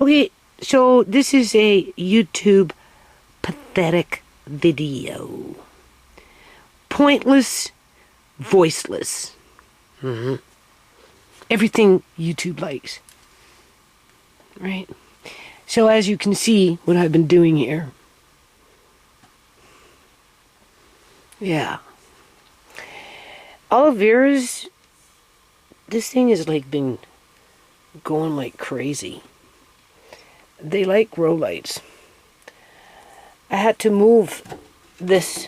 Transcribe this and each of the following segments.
Okay, so this is a YouTube pathetic video. Pointless, voiceless. Everything YouTube likes. Right? So as you can see what I've been doing here. Yeah. Aloe vera's, this thing has like been going like crazy. They like grow lights. I had to move this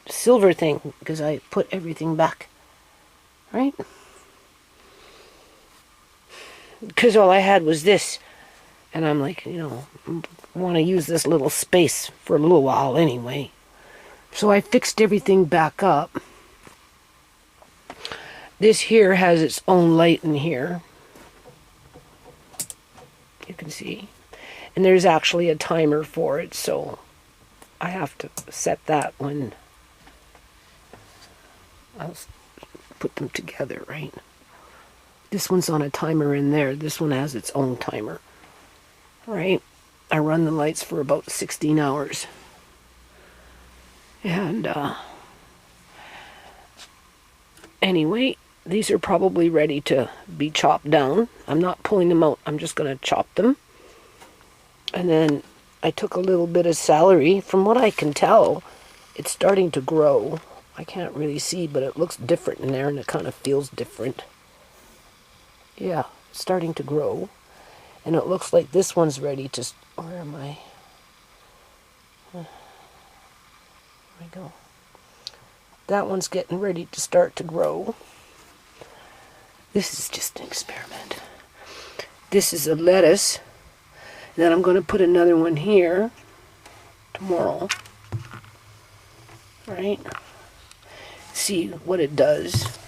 silver thing because I put everything back. Right? Because all I had was this. And I'm like, want to use this little space for a little while anyway. So I fixed everything back up. This here has its own light in here. You can see. And there's actually a timer for it, so I have to set that when I'll put them together, right? This one's on a timer in there. This one has its own timer, right? I run the lights for about 16 hours. And anyway, these are probably ready to be chopped down. I'm not pulling them out. I'm just going to chop them. And then I took a little bit of celery. From what I can tell, it's starting to grow. I can't really see, but it looks different in there, and it kind of feels different. Yeah, it's starting to grow. And it looks like this one's ready to... Where am I? There we go. That one's getting ready to start to grow. This is just an experiment. This is a lettuce. Then I'm going to put another one here tomorrow. Right? See what it does.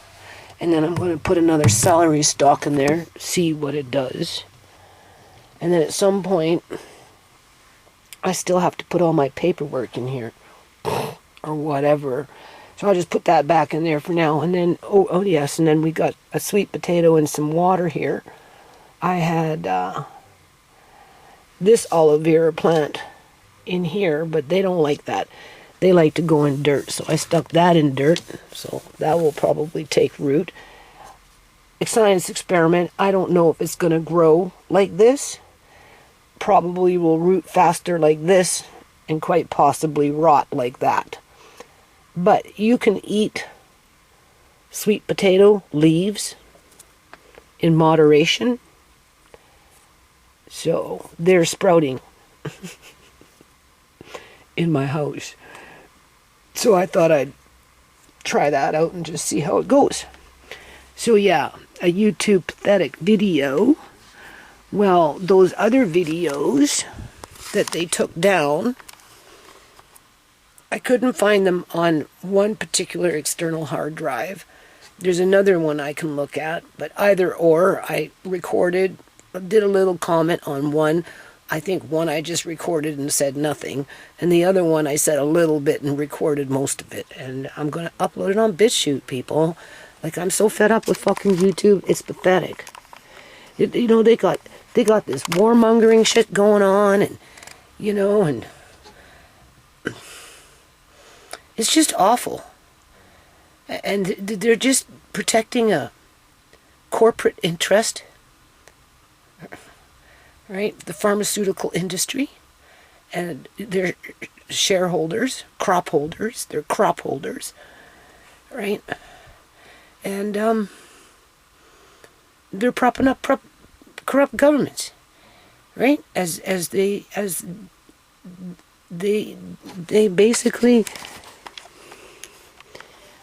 And then I'm going to put another celery stalk in there, see what it does. And then at some point, I still have to put all my paperwork in here. Or whatever. So I'll just put that back in there for now. And then, oh yes, and then we got a sweet potato and some water here. I had this aloe vera plant in here, but they don't like that. They like to go in dirt, so I stuck that in dirt, so that will probably take root. A science experiment. I don't know if it's going to grow like this. Probably will root faster like this, and quite possibly rot like that. But you can eat sweet potato leaves in moderation. So they're sprouting in my house. So I thought I'd try that out and just see how it goes. So yeah, a YouTube pathetic video. Well, those other videos that they took down, I couldn't find them on one particular external hard drive. There's another one I can look at, but either or, I did a little comment on one. I think one I just recorded and said nothing, and the other one I said a little bit and recorded most of it. And I'm going to upload it on BitChute, people. Like, I'm so fed up with fucking YouTube, it's pathetic. They got this warmongering shit going on, and and it's just awful. And they're just protecting a corporate interest. Right? The pharmaceutical industry. And they're shareholders, crop holders. They're crop holders. Right? And they're propping up corrupt governments. Right? As they basically,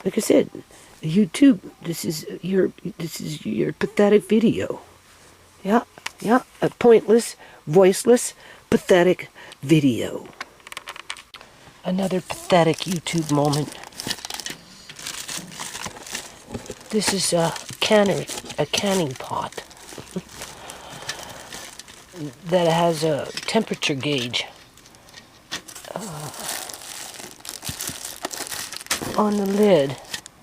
like I said, YouTube, this is your pathetic video. Yeah, a pointless, voiceless, pathetic video. Another pathetic YouTube moment. This is a canning pot that has a temperature gauge on the lid.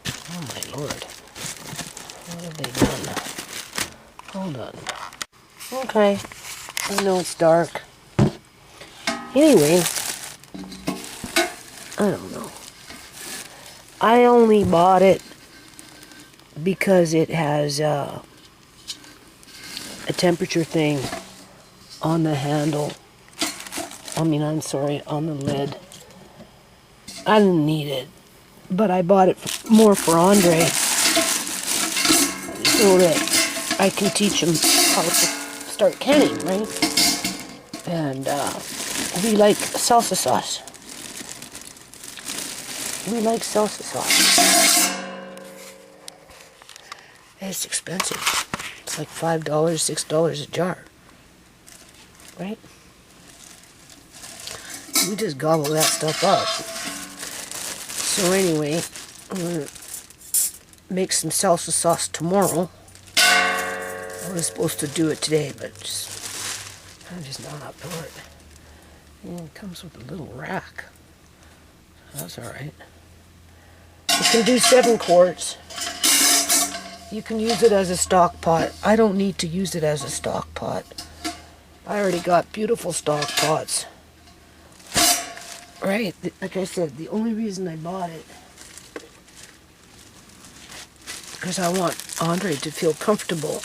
Oh my lord. What have they done? Hold on. Okay. I know it's dark. Anyway, I don't know. I only bought it because it has a temperature thing on the handle. I'm sorry, on the lid. I didn't need it, but I bought it more for Andre so that I can teach him how to start canning, right? And we like salsa sauce. We like salsa sauce. And it's expensive. It's like $5, $6 a jar. Right? We just gobble that stuff up. So anyway, I'm going to make some salsa sauce tomorrow. I was supposed to do it today, but I'm just not up for it. And it comes with a little rack. That's alright. You can do 7 quarts. You can use it as a stock pot. I don't need to use it as a stock pot. I already got beautiful stock pots. Right? Like I said, the only reason I bought it because I want Andre to feel comfortable.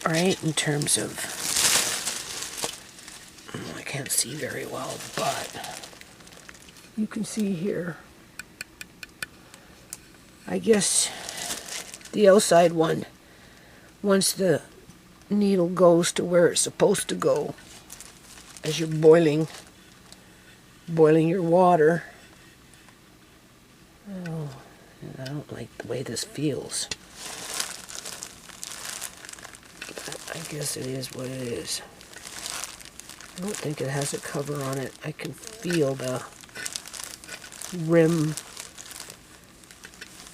Right? In terms of... I can't see very well, but you can see here. I guess the outside one, once the needle goes to where it's supposed to go, as you're boiling your water. Oh, I don't like the way this feels. But I guess it is what it is. I don't think it has a cover on it. I can feel the rim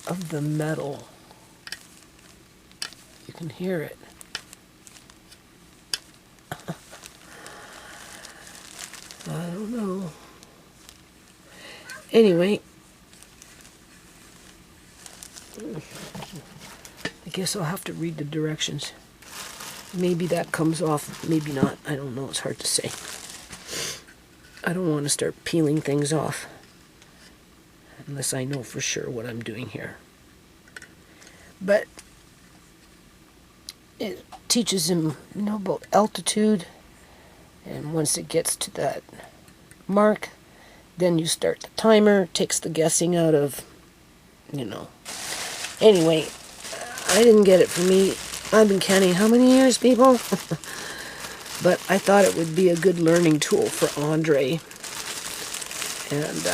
of the metal. You can hear it. I don't know. Anyway, I guess I'll have to read the directions. Maybe that comes off, maybe not. I don't know. It's hard to say. I don't want to start peeling things off unless I know for sure what I'm doing here. But it teaches him, about altitude. And once it gets to that mark, then you start the timer. Takes the guessing out of, Anyway, I didn't get it for me. I've been canning how many years, people? But I thought it would be a good learning tool for Andre. And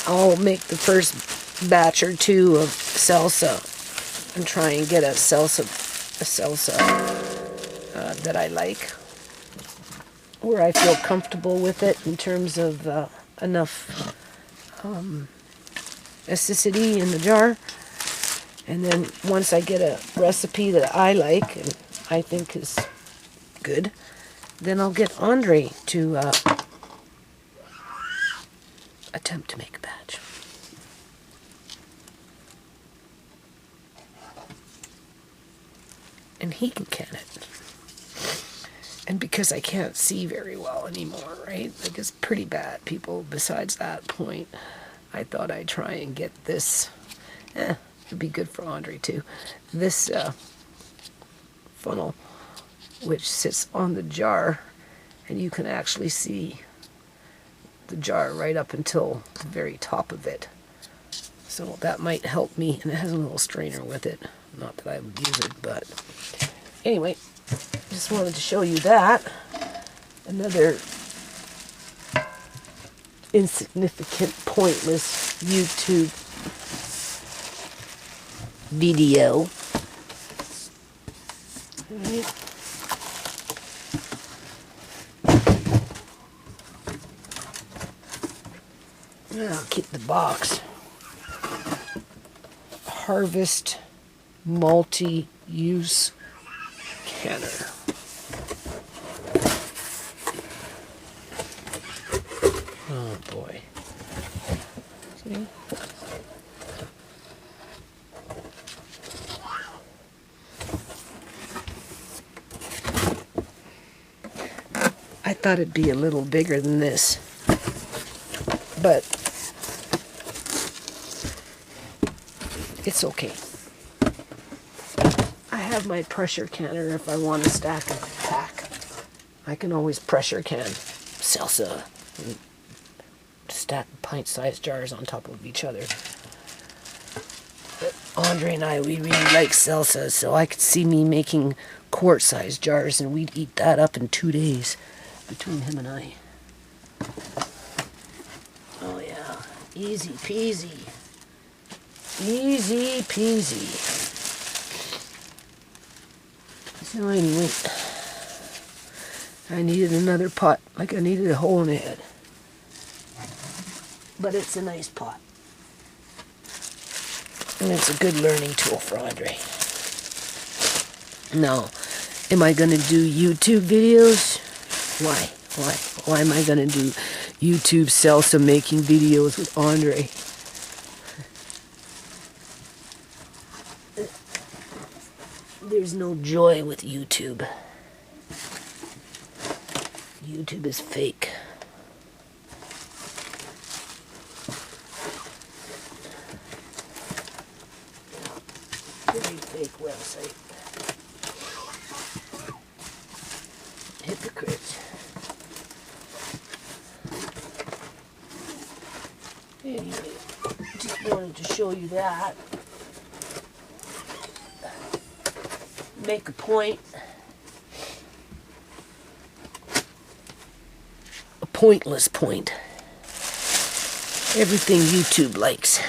I'll make the first batch or two of salsa and try and get a salsa that I like, where I feel comfortable with it in terms of enough acidity in the jar. And then once I get a recipe that I like and I think is good, then I'll get Andre to attempt to make a batch. And he can can it. And because I can't see very well anymore, right? Like, it's pretty bad, people. Besides that point, I thought I'd try and get this. It'd be good for Andre, too. This funnel, which sits on the jar, and you can actually see the jar right up until the very top of it. So that might help me. And it has a little strainer with it. Not that I would use it, but anyway, just wanted to show you that. Another insignificant, pointless YouTube video. Right. I'll keep the box. Harvest multi-use canner. Oh boy. See? thought it'd be a little bigger than this. But it's okay. I have my pressure canner if I want to stack a pack. I can always pressure can salsa and stack pint-sized jars on top of each other. But Andre and I, we really like salsa, so I could see me making quart-sized jars, and we'd eat that up in 2 days between him and I. Oh yeah, easy peasy. Easy peasy. So anyway, I needed another pot, like I needed a hole in the head. But it's a nice pot. And it's a good learning tool for Andre. Now, am I going to do YouTube videos? Why am I going to do YouTube salsa making videos with Andre? There's no joy with YouTube. YouTube is fake. Very fake website. Hypocrites. Anyway, just wanted to show you that. Make a point. A pointless point. Everything YouTube likes.